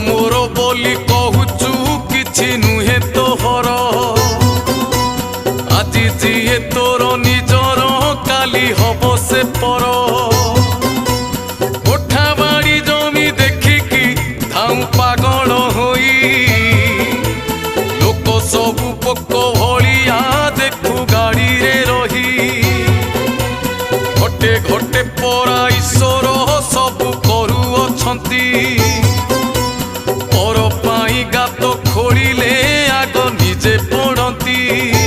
मोर बोली कहूचु किछि नुहे तोहर আজি जिए तोर निजर काली हब से पर कोठा बाड़ी जमी देखिकी थाऊ पागल होई लोक सबु पोक भलिया देखु गाड़ी रे रही घटे घटे परा ईश्वर सबु करू अछंती पर पाई गात खोलिले आग निजे पड़ती।